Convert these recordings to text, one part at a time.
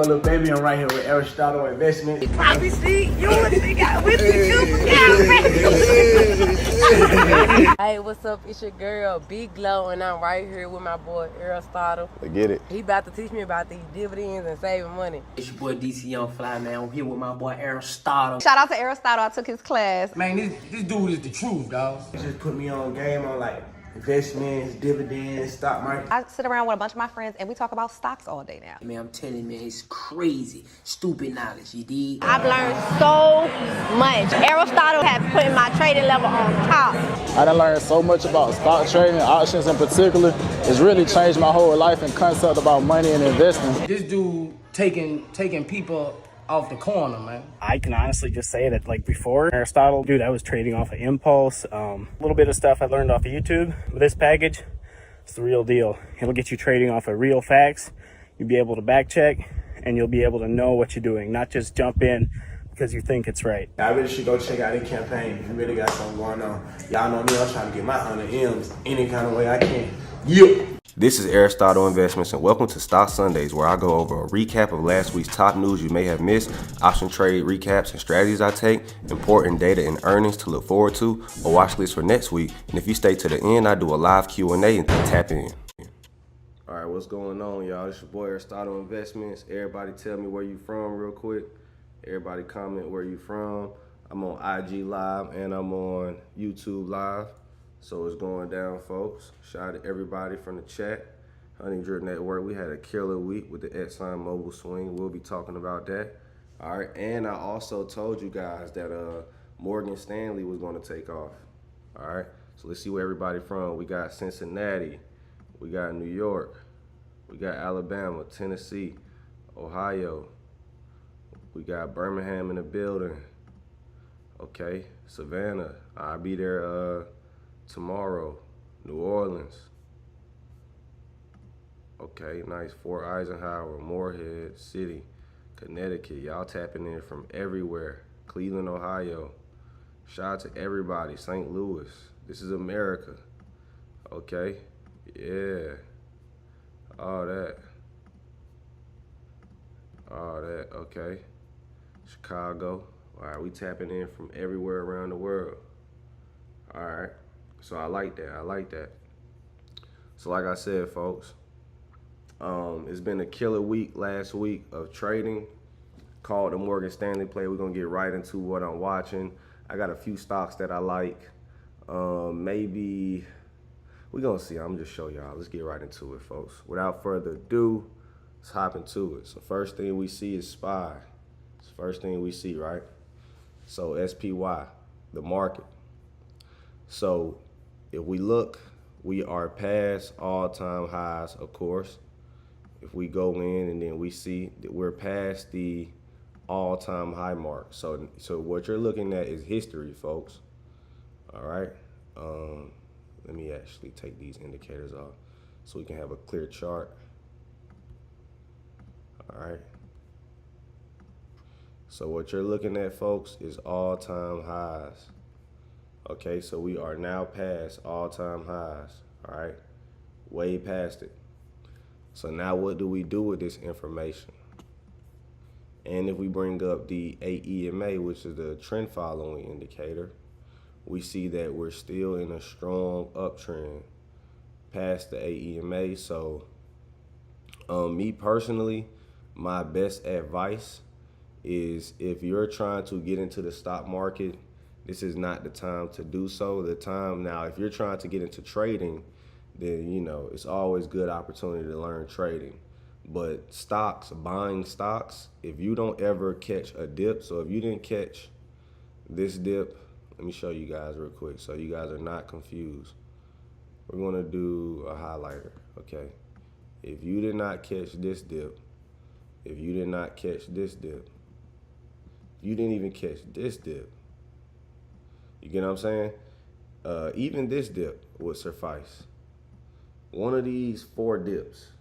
boy Little Baby. I'm right here with Aristotle Investments. Poppy seed, you got whiskey too. Hey, what's up? It's your girl, Big Glow, and I'm right here with my boy Aristotle. Let's get it. He about to teach me about these dividends and saving money. It's your boy DC Young Fly, man. I'm here with my boy Aristotle. Shout out to Aristotle. I took his class. Man, this dude is the truth, dog. He just put me on game on like investments, dividends, stock market. I sit around with a bunch of my friends and we talk about stocks all day now. Man, I'm telling you, man, it's crazy, stupid knowledge, you dig? I've learned so much. Aristotle has put my trading level on top. I done learned so much about stock trading, options in particular. It's really changed my whole life and concept about money and investing. This dude taking people off the corner, man. I can honestly just say that, like, before Aristotle, dude, I was trading off of impulse. A little bit of stuff I learned off of YouTube. But this package, it's the real deal. It'll get you trading off of real facts. You'll be able to back check, and you'll be able to know what you're doing, not just jump in because you think it's right. I really should go check out their campaign if you really got something going on. Y'all know me, I'm trying to get my 100 M's any kind of way I can. Yeah. This is Aristotle Investments, and welcome to Stock Sundays, where I go over a recap of last week's top news you may have missed, option trade recaps and strategies I take, important data and earnings to look forward to, a watch list for next week, and if you stay to the end, I do a live Q&A and tap in. All right, what's going on, y'all? It's your boy Aristotle Investments. Everybody tell me where you from real quick. Everybody comment where you from. I'm on IG Live and I'm on YouTube Live. So it's going down, folks. Shout out to everybody from the chat. Honey Drip Network, we had a killer week with the Exxon Mobile swing. We'll be talking about that. All right, and I also told you guys that Morgan Stanley was going to take off. All right, so let's see where everybody from. We got Cincinnati, we got New York, we got Alabama, Tennessee, Ohio. We got Birmingham in the building. Okay, Savannah, I'll be there tomorrow. New Orleans. Okay, nice. Fort Eisenhower, Moorhead City, Connecticut. Y'all tapping in from everywhere. Cleveland, Ohio. Shout out to everybody. St. Louis. This is America. Okay. Yeah. All that. Okay. Chicago. All right, we tapping in from everywhere around the world. All right. So I like that. So like I said, folks, it's been a killer week last week of trading. Called the Morgan Stanley play. We're gonna get right into what I'm watching. I got a few stocks that I like. Maybe we're gonna see. I'm just show y'all. Let's get right into it, folks. Without further ado, let's hop into it. So first thing we see is SPY. It's the first thing we see, right? So SPY, the market. So if we look, we are past all-time highs, of course. If we go in and then we see that we're past the all-time high mark. So what you're looking at is history, folks. All right. Let me actually take these indicators off so we can have a clear chart. All right. So what you're looking at, folks, is all-time highs. Okay, so we are now past all-time highs, all right? Way past it. So now what do we do with this information? And if we bring up the AEMA, which is the trend following indicator, we see that we're still in a strong uptrend past the AEMA. So me personally, my best advice is if you're trying to get into the stock market, this is not the time to do so. The time now, if you're trying to get into trading, then, you know, it's always good opportunity to learn trading. But stocks, buying stocks, if you don't ever catch a dip, so if you didn't catch this dip, let me show you guys real quick so you guys are not confused. We're going to do a highlighter, okay? If you did not catch this dip, if you did not catch this dip, you didn't even catch this dip. You get what I'm saying? Even this dip would suffice. One of these 4 dips,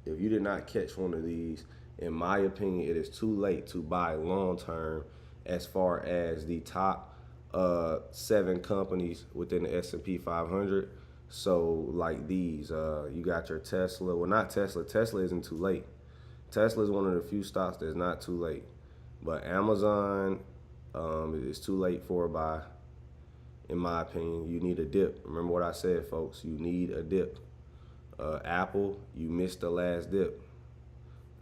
if you did not catch one of these, in my opinion, it is too late to buy long term as far as the top 7 companies within the S&P 500. So like these, you got your Tesla. Well, not Tesla. Tesla isn't too late. Tesla is one of the few stocks that's not too late. But Amazon is too late for a buy, in my opinion. You need a dip. Remember what I said, folks. You need a dip. Apple, you missed the last dip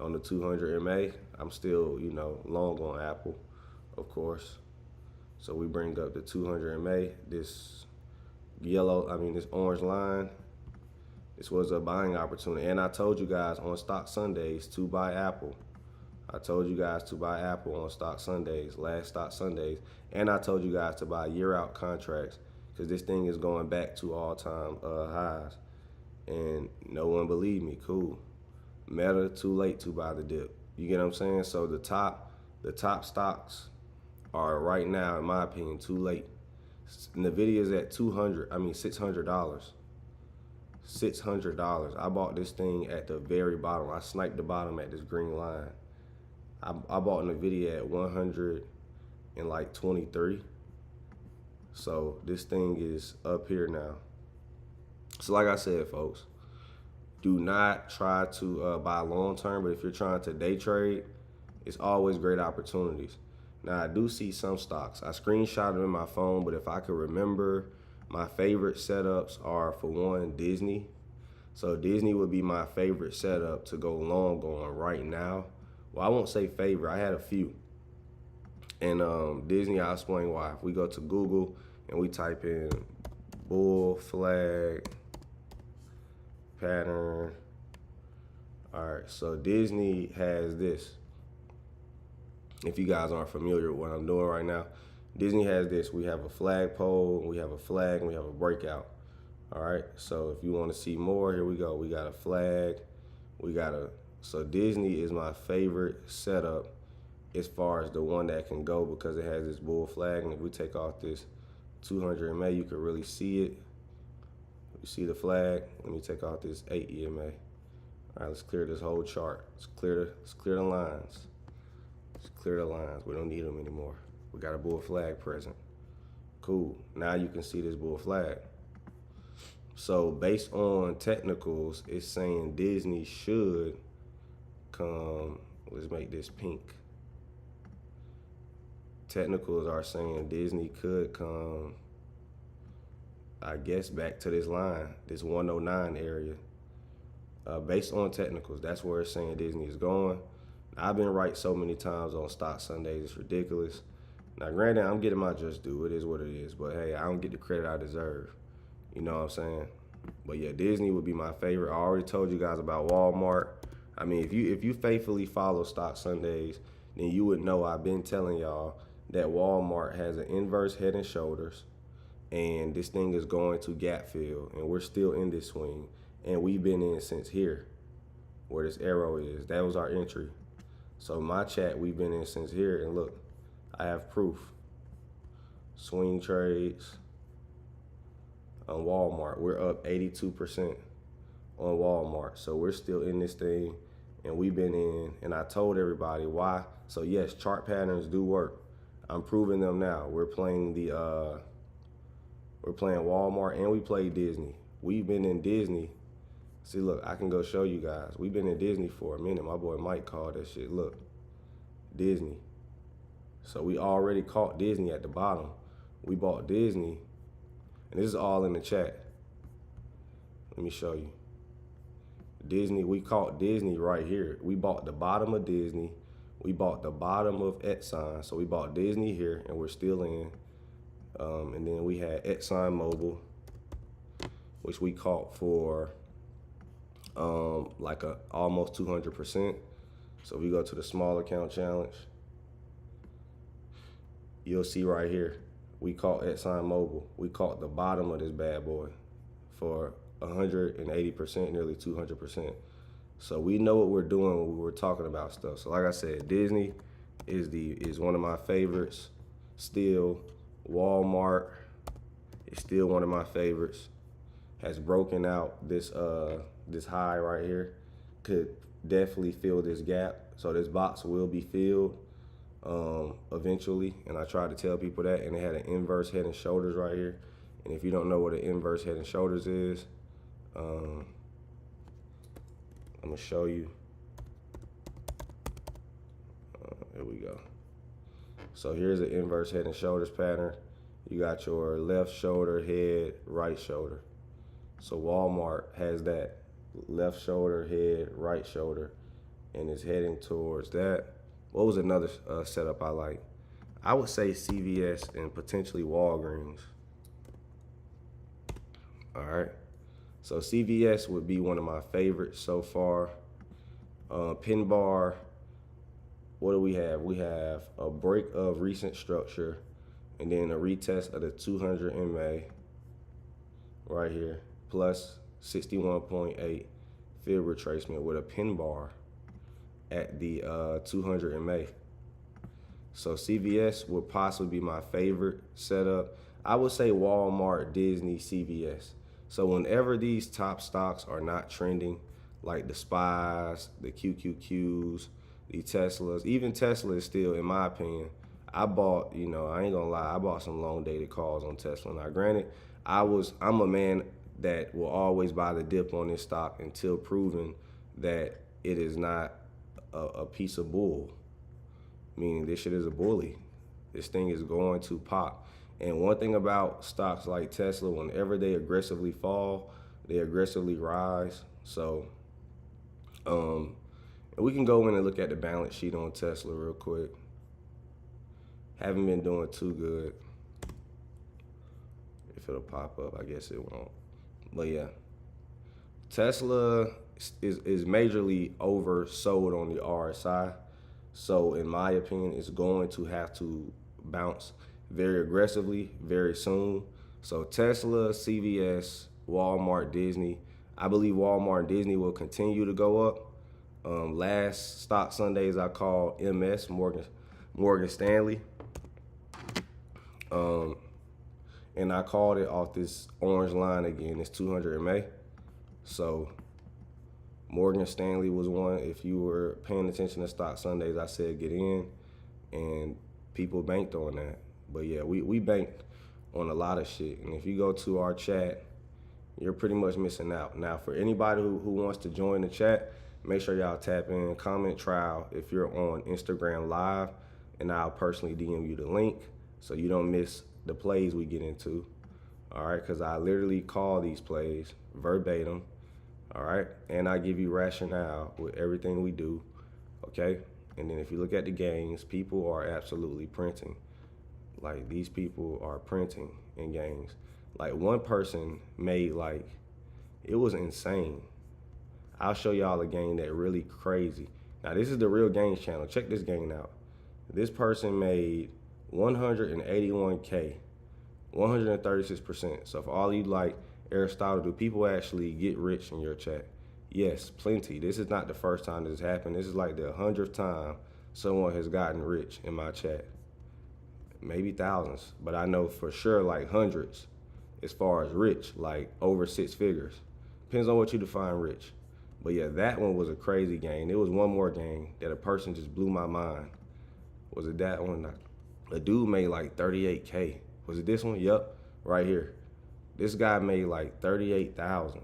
on the 200 MA. I'm still, long on Apple, of course. So we bring up the 200 MA. This this orange line. This was a buying opportunity. And I told you guys on Stock Sundays to buy Apple. I told you guys to buy Apple on Stock Sundays, last Stock Sundays. And I told you guys to buy year-out contracts because this thing is going back to all-time highs. And no one believed me. Cool. Meta, too late to buy the dip. You get what I'm saying? So the top stocks are right now, in my opinion, too late. Nvidia's at $600. $600. I bought this thing at the very bottom. I sniped the bottom at this green line. I bought Nvidia at 123. So this thing is up here now. So like I said, folks, do not try to buy long term, but if you're trying to day trade, it's always great opportunities. Now, I do see some stocks. I screenshot them in my phone, but if I could remember, my favorite setups are, for one, Disney. So Disney would be my favorite setup to go long on right now. Well, I won't say favorite. I had a few. And Disney, I'll explain why. If we go to Google and we type in bull flag pattern. All right, so Disney has this. If you guys aren't familiar with what I'm doing right now, Disney has this. We have a flagpole, we have a flag, and we have a breakout. All right, so if you want to see more, here we go. We got a flag, so Disney is my favorite setup as far as the one that can go because it has this bull flag. And if we take off this 200 MA, you can really see it. You see the flag? Let me take off this 8 EMA. All right, let's clear this whole chart. Let's clear the lines. Let's clear the lines. We don't need them anymore. We got a bull flag present. Cool. Now you can see this bull flag. So based on technicals, it's saying Disney should come. Let's make this pink. Technicals are saying Disney could come, I guess, back to this line, this 109 area. Based on technicals, that's where it's saying Disney is going. I've been right so many times on Stock Sundays, it's ridiculous. Now, granted, I'm getting my just due. It is what it is. But, hey, I don't get the credit I deserve. You know what I'm saying? But, yeah, Disney would be my favorite. I already told you guys about Walmart. I mean, if you faithfully follow Stock Sundays, then you would know I've been telling y'all that Walmart has an inverse head and shoulders, and this thing is going to gap fill, and we're still in this swing. And we've been in since here, where this arrow is. That was our entry. So my chat, we've been in since here, and look, I have proof. Swing trades on Walmart. We're up 82% on Walmart. So we're still in this thing, and we've been in, and I told everybody why. So yes, chart patterns do work. I'm proving them now. We're playing Walmart, and we play Disney. We've been in Disney. See, look, I can go show you guys. We've been in Disney for a minute. My boy Mike called that shit. Look, Disney. So we already caught Disney at the bottom. We bought Disney, and this is all in the chat. Let me show you. Disney, we caught Disney right here. We bought the bottom of Disney. We bought the bottom of Exxon. So we bought Disney here, and we're still in. And then we had Exxon Mobil, which we caught for like almost 200%. So if we go to the small account challenge, you'll see right here, we caught Exxon Mobil. We caught the bottom of this bad boy for 180%, nearly 200%. So we know what we're doing when we're talking about stuff. So like I said, Disney is one of my favorites still. Walmart is still one of my favorites. Has broken out this this high right here. Could definitely fill this gap. So this box will be filled eventually, and I tried to tell people that, and they had an inverse head and shoulders right here. And if you don't know what an inverse head and shoulders is, I'm gonna show you. go. So here's an inverse head and shoulders pattern. You got your left shoulder, head, right shoulder. So Walmart has that left shoulder, head, right shoulder, and is heading towards that. What was another setup I like? I would say CVS and potentially Walgreens. All right. So CVS would be one of my favorites so far. Pin bar. What do we have? We have a break of recent structure and then a retest of the 200 MA right here, plus 61.8 field retracement with a pin bar at the 200 MA. So CVS would possibly be my favorite setup. I would say Walmart, Disney, CVS. So whenever these top stocks are not trending, like the SPYs, the QQQs, the Teslas, even Tesla is still, in my opinion, I bought, I ain't gonna lie, I bought some long dated calls on Tesla. Now granted, I'm a man that will always buy the dip on this stock until proven that it is not a piece of bull. Meaning this shit is a bully. This thing is going to pop. And one thing about stocks like Tesla, whenever they aggressively fall, they aggressively rise. So, we can go in and look at the balance sheet on Tesla real quick. Haven't been doing too good. If it'll pop up, I guess it won't. But yeah, Tesla is majorly oversold on the RSI. So in my opinion, it's going to have to bounce very aggressively very soon. So Tesla, CVS, Walmart, Disney. I believe Walmart and Disney will continue to go up. Last stock Sundays I called MS, Morgan Stanley. And I called it off this orange line again, this 200 MA. So Morgan Stanley was one. If you were paying attention to stock Sundays, I said get in, and people banked on that. But yeah, we banked on a lot of shit. And if you go to our chat, you're pretty much missing out. Now, for anybody who wants to join the chat, make sure y'all tap in, comment trial if you're on Instagram Live, and I'll personally DM you the link so you don't miss the plays we get into. All right, because I literally call these plays verbatim. All right, and I give you rationale with everything we do, okay? And then if you look at the gains, people are absolutely printing. Like, these people are printing in gains. Like, one person made, like, it was insane. I'll show y'all a gain that really crazy. Now, this is the Real Gains channel. Check this gain out. This person made 181K, 136%. So for all you like Aristotle, do people actually get rich in your chat? Yes, plenty. This is not the first time this has happened. This is like the 100th time someone has gotten rich in my chat. Maybe thousands, but I know for sure like hundreds as far as rich, like over 6 figures. Depends on what you define rich. But yeah, that one was a crazy gain. There was one more gain that a person just blew my mind. Was it that one? A dude made like 38K. Was it this one? Yep, right here. This guy made like 38,000.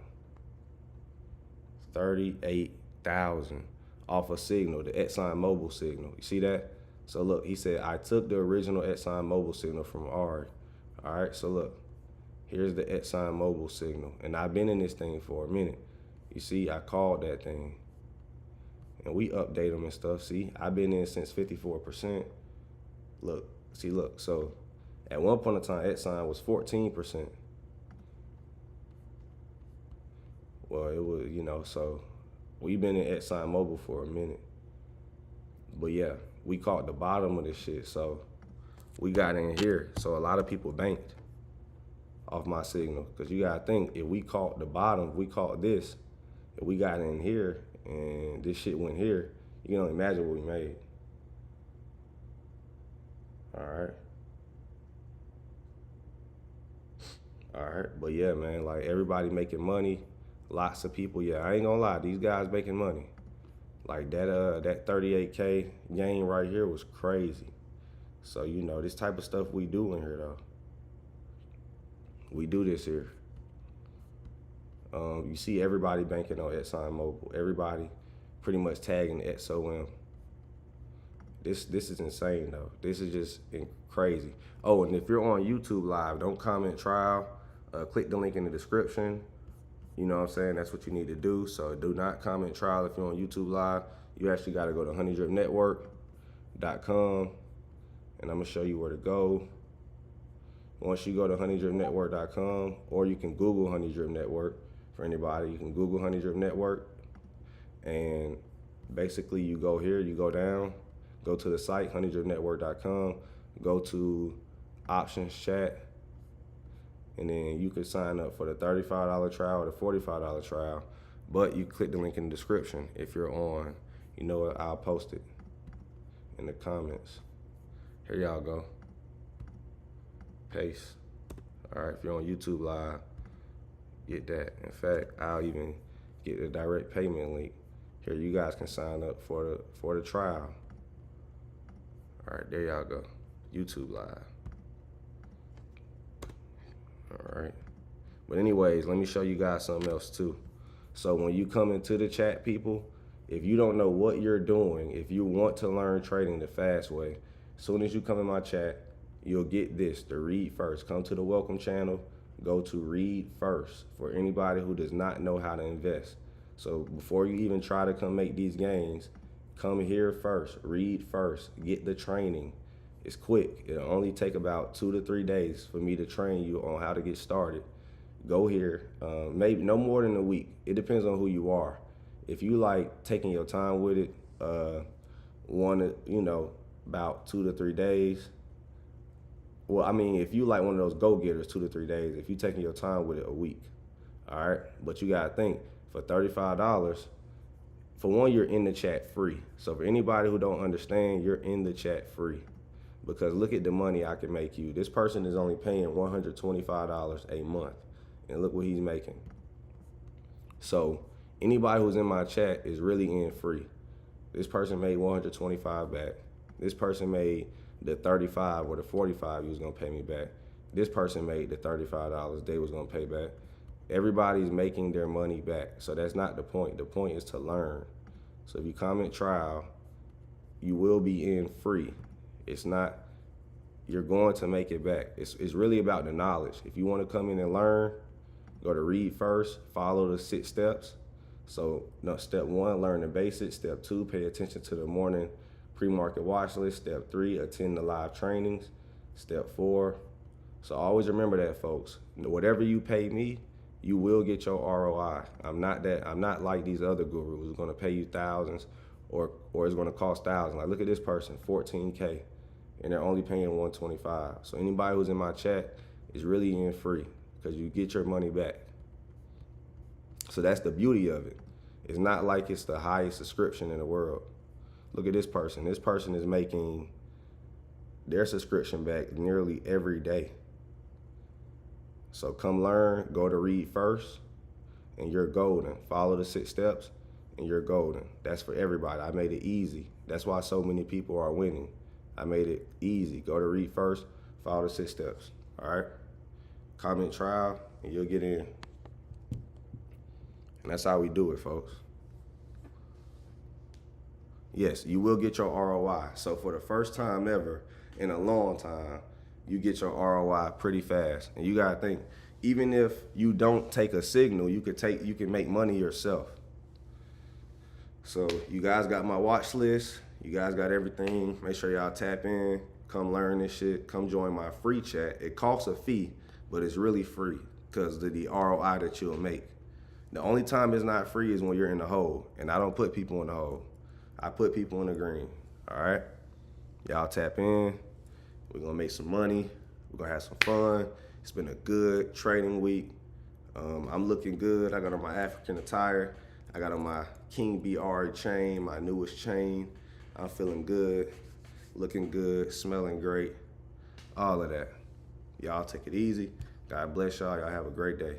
38,000 off a signal, the Exxon Mobil signal. You see that? So look, he said, I took the original Exxon Mobil signal from Ari. All right, so look, here's the Exxon Mobil signal. And I've been in this thing for a minute. You see, I called that thing. And we update them and stuff. See, I've been in since 54%. Look, see, look. So at one point in time, Exxon was 14%. Well, it was, so we've been in Exxon Mobil for a minute. But yeah, we caught the bottom of this shit. So we got in here. So a lot of people banked off my signal. Because you got to think, if we caught the bottom, we caught this, if we got in here and this shit went here, you can only imagine what we made. All right. All right. But yeah, man, like everybody making money. Lots of people, yeah, I ain't gonna lie, these guys making money. Like that 38K gain right here was crazy. So, this type of stuff we do in here though. We do this here. You see everybody banking on Exxon Mobil. Everybody pretty much tagging XOM. This is insane though. This is just crazy. Oh, and if you're on YouTube Live, don't comment trial. Click the link in the description. You know what I'm saying? That's what you need to do. So do not comment trial if you're on YouTube Live. You actually got to go to honeydripnetwork.com, and I'm gonna show you where to go. Once you go to honeydripnetwork.com, or you can Google Honey Drip Network for anybody. You can Google Honey Drip Network, and basically you go here, you go down, go to the site, honeydripnetwork.com, go to options chat, and then you can sign up for the $35 trial or the $45 trial, but you click the link in the description if you're on. You know what, I'll post it in the comments. Here y'all go. Paste. All right, if you're on YouTube Live, get that. In fact, I'll even get the direct payment link. Here, you guys can sign up for the trial. All right, there y'all go. YouTube Live. All right. But anyways, let me show you guys something else too. So when you come into the chat, people, if you don't know what you're doing, if you want to learn trading the fast way, as soon as you come in my chat, you'll get this, the read first. Come to the welcome channel, go to read first for anybody who does not know how to invest. So before you even try to come make these gains, come here first, read first, get the training. It's quick. It'll only take about 2 to 3 days for me to train you on how to get started. Go here, maybe no more than a week. It depends on who you are. If you like taking your time with it, about 2 to 3 days. Well, I mean, if you like one of those go-getters, 2 to 3 days, if you're taking your time with it, a week, all right? But you gotta think, for $35, for one, you're in the chat free. So for anybody who don't understand, you're in the chat free. Because look at the money I can make you. This person is only paying $125 a month, and look what he's making. So anybody who's in my chat is really in free. This person made $125 back. This person made the $35 or the $45 you was gonna pay me back. This person made the $35 they was gonna pay back. Everybody's making their money back. So that's not the point. The point is to learn. So if you comment trial, you will be in free. It's not, you're going to make it back. It's really about the knowledge. If you wanna come in and learn, go to read first, follow the 6 steps. So no, step 1, learn the basics. Step 2, pay attention to the morning pre-market watch list. Step 3, attend the live trainings. Step 4, so always remember that, folks. Whatever you pay me, you will get your ROI. I'm not like these other gurus who's gonna pay you thousands or it's gonna cost thousands. Like look at this person, 14K, and they're only paying 125. So anybody who's in my chat is really in free because you get your money back. So that's the beauty of it. It's not like it's the highest subscription in the world. Look at this person. This person is making their subscription back nearly every day. So come learn, go to read first, and you're golden. Follow the 6 steps, and you're golden. That's for everybody. I made it easy. That's why so many people are winning. I made it easy. Go to read first, follow the 6 steps, all right? Comment trial, and you'll get in. And that's how we do it, folks. Yes, you will get your ROI. So for the first time ever in a long time, you get your ROI pretty fast. And you gotta think, even if you don't take a signal, you can make money yourself. So you guys got my watch list. You guys got everything. Make sure y'all tap in, come learn this shit, come join my free chat. It costs a fee, but it's really free because of the ROI that you'll make. The only time it's not free is when you're in the hole, and I don't put people in the hole. I put people in the green, all right? Y'all tap in. We're gonna make some money. We're gonna have some fun. It's been a good trading week. I'm looking good. I got on my African attire. I got on my King BR chain, my newest chain. I'm feeling good, looking good, smelling great, all of that. Y'all take it easy. God bless y'all. Y'all have a great day.